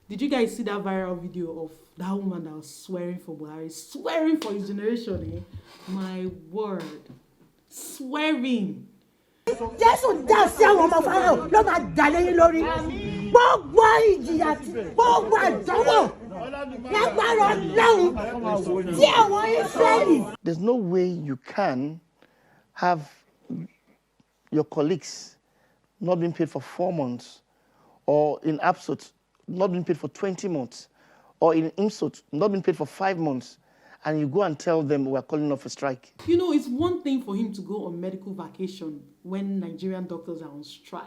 Did you guys see that viral video of that woman that was swearing for Buhari? Swearing for his generation, eh? My word. Swearing. Jésù dá sí àwọn ọmọ Fáráò ló máa dà lẹ́yìn lórí. Gbogbo ìjìyà gbogbo àdánwò lágbára Ọlọ́run tí àwọn Ísírẹ́lì. There's no way you can have your colleagues not being paid for 4 months, or in absent not being paid for 20 months, or in insult not being paid for 5 months, and you go and tell them we're calling off a strike. You know, it's one thing for him to go on medical vacation when Nigerian doctors are on strike.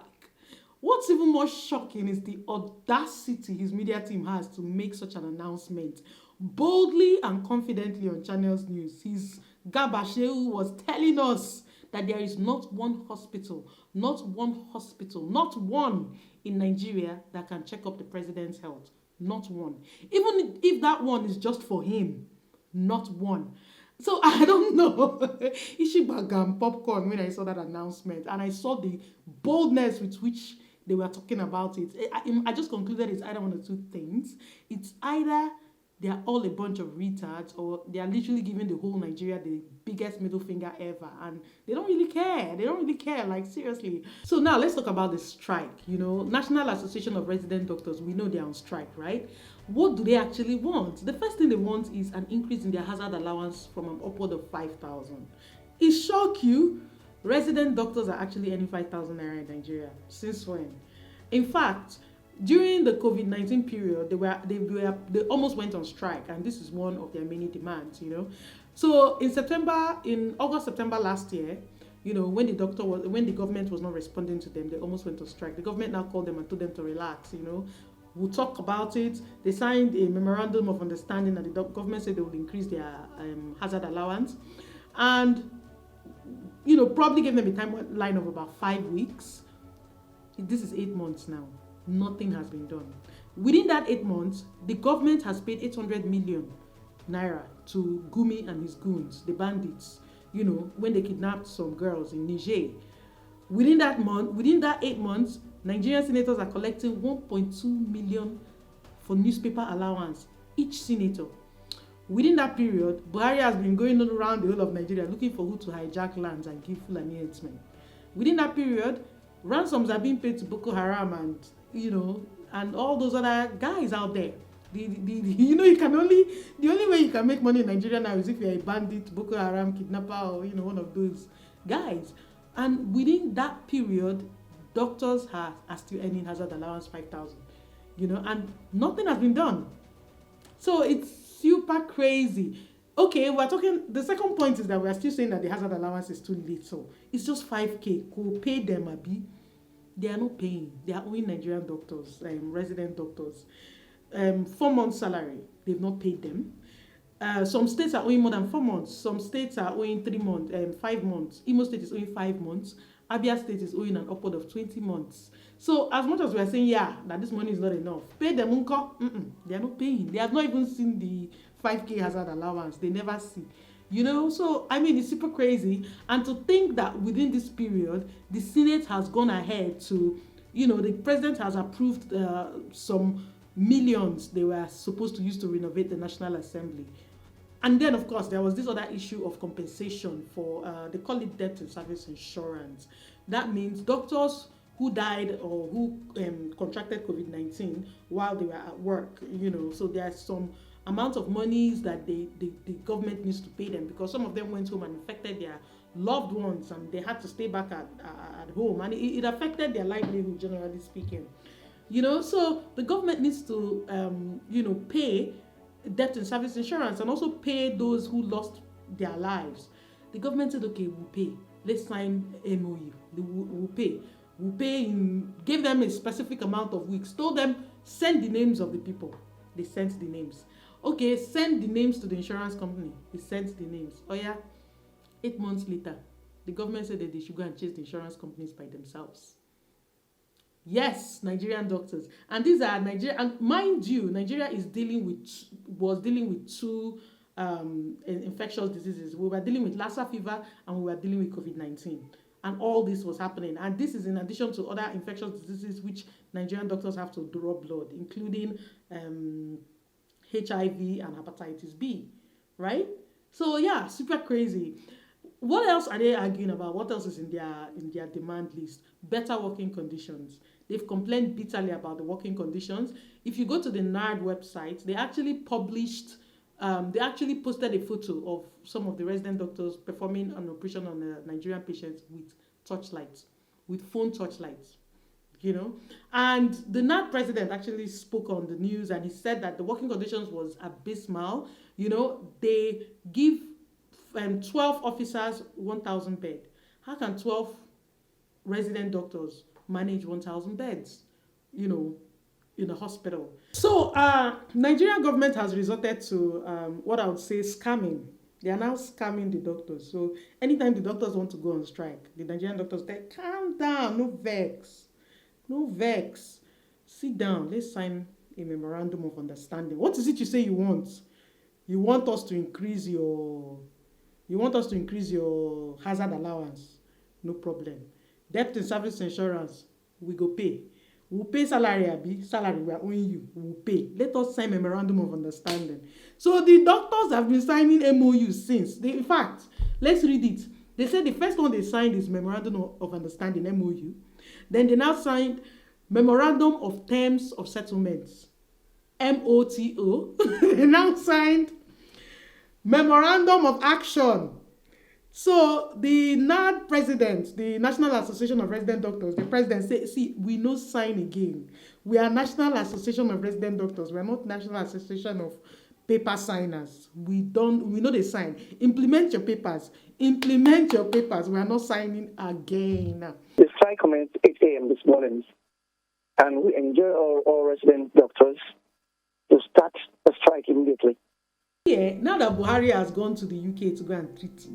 What's even more shocking is the audacity his media team has to make such an announcement boldly and confidently on Channels News. His Gabashew was telling us that there is not one hospital in Nigeria that can check up the president's health. Not one. Even if that one is just for him. Not one. So I don't know. Ishibagam popcorn when I saw that announcement, and I saw the boldness with which they were talking about it. I just concluded it's either one or two things. It's either they are all a bunch of retards, or they are literally giving the whole Nigeria the biggest middle finger ever, and they don't really care. They don't really care, like, seriously. So now let's talk about the strike. You know, National Association of Resident Doctors, we know they're on strike, right? What do they actually want? The first thing they want is an increase in their hazard allowance from an upward of 5,000. It shock you? Resident doctors are actually earning 5,000 naira in Nigeria. Since when? In fact, during the COVID-19 period, they almost went on strike, and this is one of their many demands, you know. So in August, September last year, you know, when the government was not responding to them, they almost went on strike. The government now called them and told them to relax, you know. We'll talk about it. They signed a memorandum of understanding, and the government said they would increase their hazard allowance, and, you know, probably gave them a timeline of about 5 weeks. This is 8 months now. Nothing has been done. Within that 8 months, the government has paid 800 million naira to Gumi and his goons, the bandits, you know, when they kidnapped some girls in Ngige. Within that 8 months, Nigerian senators are collecting 1.2 million for newspaper allowance, each senator. Within that period, Buhari has been going around the whole of Nigeria looking for who to hijack lands and give Fulani herdsmen. Within that period, ransoms are being paid to Boko Haram and, you know, and all those other guys out there. You know, the only way you can make money in Nigeria now is if you're a bandit, Boko Haram, kidnapper, or, you know, one of those guys. And within that period, doctors are still earning hazard allowance 5,000, you know, and nothing has been done. So it's super crazy. Okay, the second point is that we are still saying that the hazard allowance is too little. It's just 5K. Go pay them, Abi. They are not paying. They are owing Nigerian doctors, resident doctors, 4 months salary. They've not paid them. Some states are owing more than 4 months. Some states are owing 3 months, 5 months. Imo State is owing 5 months. Abia State is owing an upward of 20 months. So as much as we are saying, yeah, that this money is not enough, pay them, unko. They are not paying. They have not even seen the 5K hazard allowance. They never see. You know, so, I mean, it's super crazy. And to think that within this period, the Senate has gone ahead to, you know, the president has approved some millions they were supposed to use to renovate the National Assembly. And then, of course, there was this other issue of compensation for, they call it death in service insurance. That means doctors who died or who contracted COVID-19 while they were at work, you know, so there's some amount of monies that the government needs to pay them, because some of them went home and infected their loved ones and they had to stay back at home, and it affected their livelihood, generally speaking. You know, so the government needs to, you know, pay death and service insurance and also pay those who lost their lives. The government said, okay, we'll pay. Let's sign MOU. We'll pay. We'll pay, gave them a specific amount of weeks, told them, send the names of the people. They sent the names. Okay, send the names to the insurance company. They sent the names. Oh yeah, 8 months later, the government said that they should go and chase the insurance companies by themselves. Yes, Nigerian doctors. And these are Nigeria, and mind you, Nigeria was dealing with two infectious diseases. We were dealing with Lassa fever and we were dealing with COVID-19. And all this was happening. And this is in addition to other infectious diseases which Nigerian doctors have to draw blood, including HIV and hepatitis B, right? So yeah, super crazy. What else are they arguing about? What else is in their demand list? Better working conditions. They've complained bitterly about the working conditions. If you go to the NARD website, they actually posted a photo of some of the resident doctors performing an operation on a Nigerian patient with torchlights, with phone torchlights, And the NARD president actually spoke on the news, and he said that the working conditions was abysmal. They give 12 officers 1,000 bed. How can 12 resident doctors manage 1,000 beds, in a hospital? So, Nigerian government has resorted to what I would say scamming. They are now scamming the doctors. So, anytime the doctors want to go on strike, the Nigerian doctors say, calm down, no vex. Sit down, let's sign a memorandum of understanding. What is it you say you want? You want us to increase your hazard allowance? No problem. Debt and service insurance, we go pay. We'll pay salary, we are owing you. We'll pay. Let us sign memorandum of understanding. So the doctors have been signing MOU since. In fact, let's read it. They said the first one they signed is memorandum of understanding, MOU. Then they now signed memorandum of terms of settlements, MOTO. They now signed memorandum of action. So the NARD president, the National Association of Resident Doctors, the president said, see, we no sign again. We are National Association of Resident Doctors. We are not National Association of paper signers. We know they sign. Implement your papers. We are not signing again. The strike commenced 8 a.m. this morning, and we enjoy all resident doctors to start the strike immediately. Yeah, now that Buhari has gone to the UK to go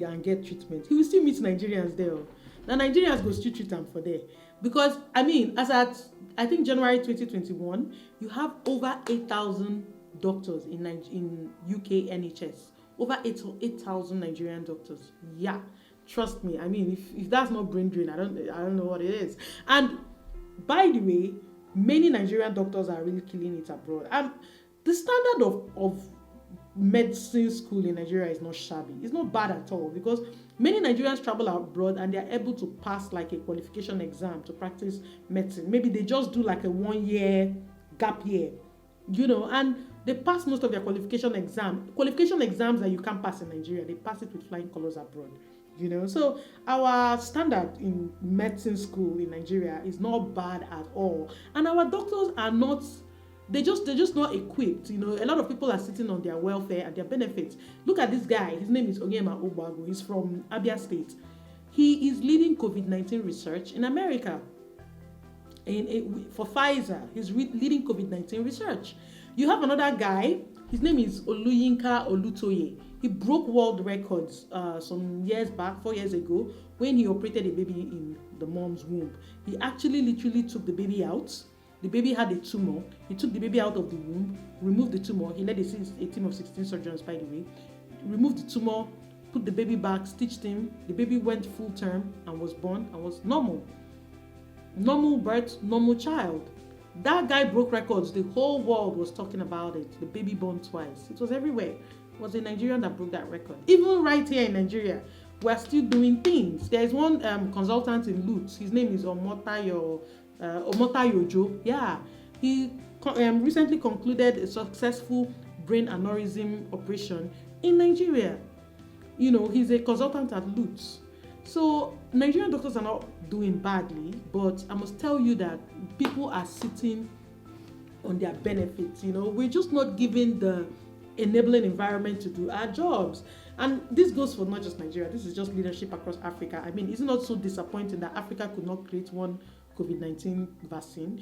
and get treatment, he will still meet Nigerians there. The Nigerians go still treat them for there. Because, as at, I think, January 2021, you have over 8,000 doctors in UK NHS. Over 8,000 Nigerian doctors. Yeah, trust me. If that's not brain drain, I don't know what it is. And, by the way, many Nigerian doctors are really killing it abroad. And the standard of medicine school in Nigeria is not shabby. It's not bad at all, because many Nigerians travel abroad and they're able to pass like a qualification exam to practice medicine. Maybe they just do like a 1-year gap year, and they pass most of their qualification exams that you can't pass in Nigeria. They pass it with flying colors abroad. So our standard in medicine school in Nigeria is not bad at all, and our doctors are not. They're just not equipped. A lot of people are sitting on their welfare and their benefits. Look at this guy. His name is Onyema Ogbago. He's from Abia State. He is leading COVID-19 research in America. For Pfizer, he's leading COVID-19 research. You have another guy. His name is Oluyinka Olutoye. He broke world records some years back, 4 years ago, when he operated a baby in the mom's womb. He actually literally took the baby out. The baby had a tumor. He took the baby out of the womb, removed the tumor. He led a team of 16 surgeons, by the way. Removed the tumor, put the baby back, stitched him. The baby went full term and was born and was normal. Normal birth, normal child. That guy broke records. The whole world was talking about it. The baby born twice. It was everywhere. It was a Nigerian that broke that record. Even right here in Nigeria, we're still doing things. There's one consultant in Lutz. His name is Omotayojo. Yeah, he recently concluded a successful brain aneurysm operation in Nigeria. He's a consultant at Lutz. So Nigerian doctors are not doing badly, but I must tell you that people are sitting on their benefits. We're just not given the enabling environment to do our jobs. And this goes for not just Nigeria. This is just leadership across Africa. Is it not so disappointing that Africa could not create one COVID-19 vaccine?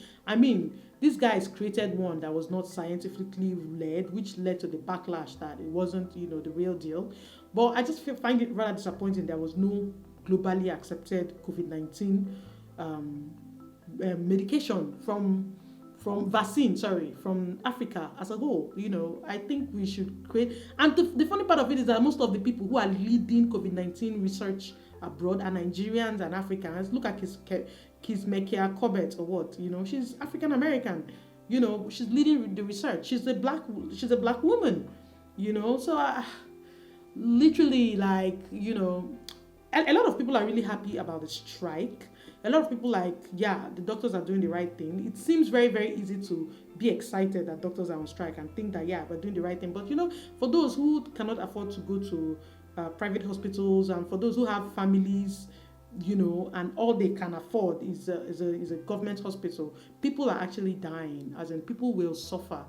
These guys created one that was not scientifically led, which led to the backlash that it wasn't, the real deal. But I just find it rather disappointing there was no globally accepted COVID-19 medication from Africa as a whole. I think we should create. And the funny part of it is that most of the people who are leading COVID-19 research abroad are Nigerians and Africans. Look at Kismekia Corbett or what, you know, she's African American. You know, she's leading the research. She's a black woman, you know. So literally, like, you know, a lot of people are really happy about the strike. A lot of people like, yeah, the doctors are doing the right thing. It seems very, very easy to be excited that doctors are on strike and think that, yeah, we're doing the right thing. But, you know, for those who cannot afford to go to private hospitals, and for those who have families, you know, and all they can afford is a government hospital, people are actually dying, as in people will suffer.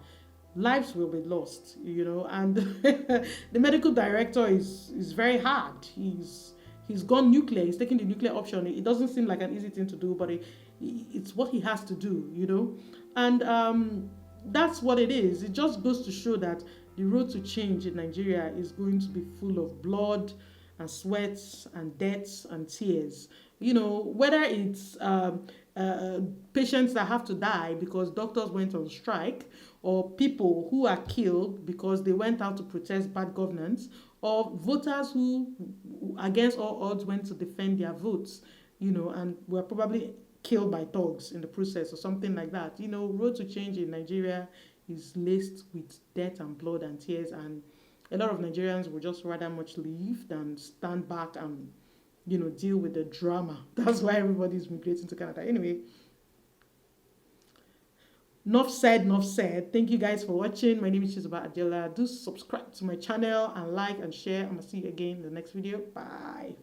Lives will be lost, you know, and the medical director is very hard. He's gone nuclear. He's taking the nuclear option. It doesn't seem like an easy thing to do, but it's what he has to do, you know. And that's what it is. It just goes to show that the road to change in Nigeria is going to be full of blood and sweats and deaths and tears. You know, whether it's patients that have to die because doctors went on strike, or people who are killed because they went out to protest bad governance, or voters who, against all odds, went to defend their votes, you know, and were probably killed by thugs in the process or something like that. You know, road to change in Nigeria is laced with death and blood and tears, and a lot of Nigerians would just rather much leave than stand back and, you know, deal with the drama. That's why everybody's migrating to Canada. Anyway, enough said. Thank you guys for watching. My name is Chizoba Adela. Do subscribe to my channel and like and share. I'm going to see you again in the next video. Bye.